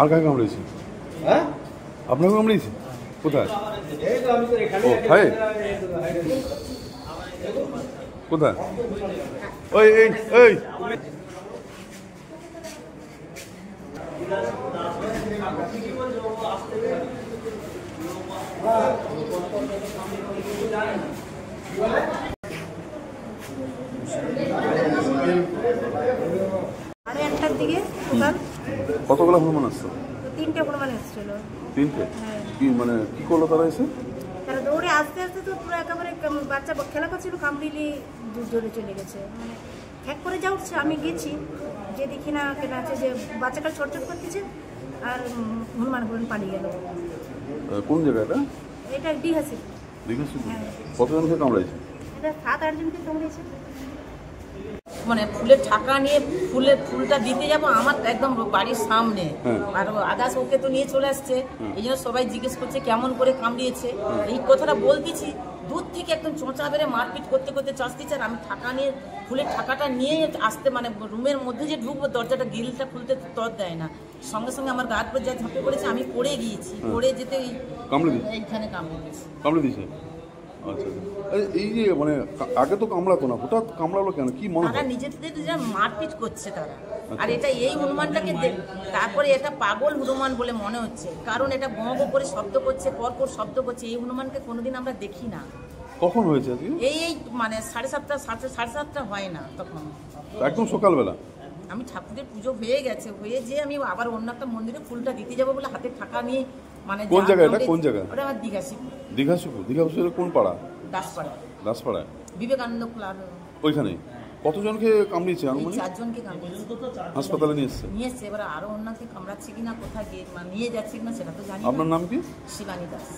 আর কাকে কামড়েছে? আপনাকে কামড়েছে? কোথায়? ও খায় কোথায়? ওই এই এই সাড়ে 8টার দিকে সকাল। কতগুলো হনুমান আসছে? 3টে হনুমান এসেছিল। 3টে? কি মানে কি করলো তারা এসে? তারা দৌড়ে আস্তে আস্তে তো পুরো একেবারে বাচ্চা খেলা করছিল, কামড়িলি জোরে চলে গেছে, মানে হ্যাক করে যা উঠছে। আমি গেছি, যে দেখি না কেনা আছে যে বাচ্চাটা ছটছট করতেছে আর হনুমান পালিয়ে গেল। কোন জায়গাটা? এটা ডিহাসি। ডিহাসি? কতজনকে কামড়াইছে? এটা 7-8 জনকে কামড়েছে। মানে ফুলের ঠাকা নিয়ে ফুলটা দিতে যাব আমার একদম বাড়ির সামনে, আর আগাছ ওকে তো নিয়ে চলে আসছে। এই জন্য সবাই জিজ্ঞেস করছে কেমন করে কামড়িয়েছে। এই কথাটা বলতেছি, দূর থেকে একদম চোঁচা বেড়ে মারপিট করতে করতে চাচ্ছি। আর আমি ঠাকা নিয়ে ফুলের ঠাকাটা নিয়ে আসতে, মানে রুমের মধ্যে যে ঢুকবো দরজাটা গ্রিলটা খুলতে তর দেয় না, সঙ্গে সঙ্গে আমার গাছ পর যা ঝাঁপে পড়েছে, আমি পড়ে গিয়েছি। পড়ে যেতে এইখানে কামড়ে দিয়েছে। আচ্ছা, এই যে মানে আগে তো কামড়াতো না, হঠাৎ কামড়ালো কেন? কি মনে হয়? নিজেদের মারপিট করছে তারা। আর এটা এই হনুমানটাকে তারপরে এটা পাগল হনুমান বলে মনে হচ্ছে, কারণ এটা গঁ গঁ করে শব্দ করছে, পরপর শব্দ করছে। এই হনুমানকে কোনোদিন আমরা দেখি না। কখন হয়েছে? এই মানে 7:30 হয় না তখন, একদম সকালবেলা। আমি ঠাকুরের পুজো হয়ে গেছে, হয়ে যে আমি আবার অন্য একটা মন্দিরে ফুলটা দিতে যাবো বলে হাতে ঠাকা নিয়ে, মানে কোন জায়গা এটা? কোন জায়গা? ওটা আমার দীঘাশিপুর। দীঘাশিপুর কোন পাড়া? দাসপাড়ায় বিবেকানন্দ ক্লাব ওইখানে। কতজনকে কামড়িয়েছে? 4 জনকে কামড়িয়েছে। হাসপাতালে নিয়ে এসছে। এবার আরো অন্যকে কামড়াচ্ছে কিনা, কোথায় গিয়ে নিয়ে যাচ্ছে কিনা সেটা তো জানি না। আপনার নাম কি? শিবানী দাস।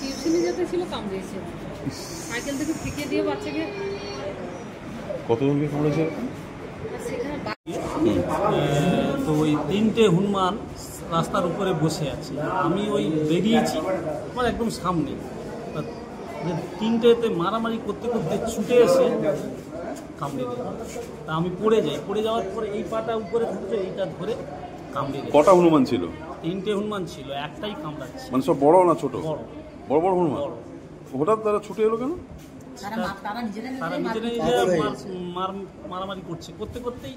টিউশনে যেতে ছিল, কামড়িয়েছে। সাইকেল থেকে ফিকে দিয়ে বাচ্চাকে। কতজনকে কামড়েছে? তো ওই 3টে হনুমান রাস্তার উপরে বসে আছে, আমি ওই বেরিয়েছি আমার একদম সামনে। 3টেতে মারামারি করতে করতে ছুটে এসে কামড়ে দিল। তা আমি পড়ে যাই, পড়ে যাওয়ার পরে এই পাটা উপরে থাকছে, এইটা ধরে কামড়ে দিল। কটা হনুমান ছিল? 3টে হনুমান ছিল, একটাই কামড়াচ্ছে। মানে সব বড় না ছোট? বড় বড় হনুমান। হঠাৎ তারা ছুটে এলো কেন? তারা নিজেরা মারামারি করতে করতেই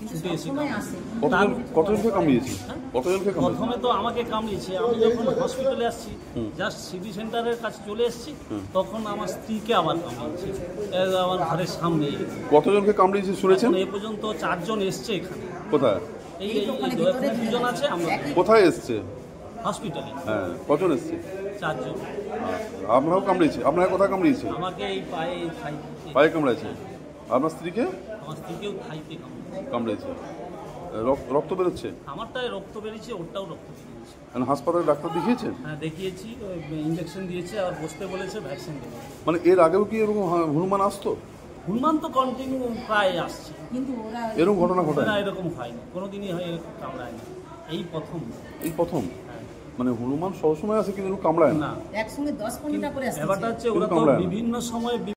ছুটে এসে। কতজনকে কামড়িয়েছে? প্রথমে তো আমাকে কামড়িয়েছে। আমি যখন হসপিটালে আসছি, জাস্ট সিটি সেন্টারের কাছে চলে এসেছি, তখন আমার স্ত্রীকে আবার কামড়িয়েছে আমার ঘরের সামনে। কতজনকে কামড়িয়েছে শুনেছেন? এ পর্যন্ত 4 জন এসছে এখানে। কোথায়? এই 2 জন আছে। আমরা কোথায় এসছে? হসপিটালে। হ্যাঁ, কজন এসছে? 4 জন। আপনারাও কামড়িয়েছে? আপনার কোথায় কামড়িয়েছে? আমাকে এই পায়ে কামড়াইছে। আপনার স্ত্রীকে? আমার স্ত্রীকেও থাইতে কামড়িয়েছে। রক্ত বেরোচ্ছে? আমারটাই রক্ত বেরিয়েছে, ওরটাও রক্ত বেরিয়েছে। হাসপাতালে ডাক্তার দেখিয়েছেন? হ্যাঁ, দেখিয়েছি। ইঞ্জেকশন দিয়েছে আর বসতে বলেছে, ভ্যাকসিন দেবে। মানে এর আগেও কি এরকম হনুমান আসতো? হনুমান তো কন্টিনিউ প্রায় আসছে, কিন্তু এরকম ঘটনা ঘটায় না। এরকম হয়নি কোনোদিনই, হয় কামড়ায় না। এই প্রথম। মানে হনুমান সবসময় আসে কিন্তু কামড়ায় না। একসঙ্গে 10-15টা করে আসছে। ব্যাপারটা হচ্ছে ওরা তো বিভিন্ন সময়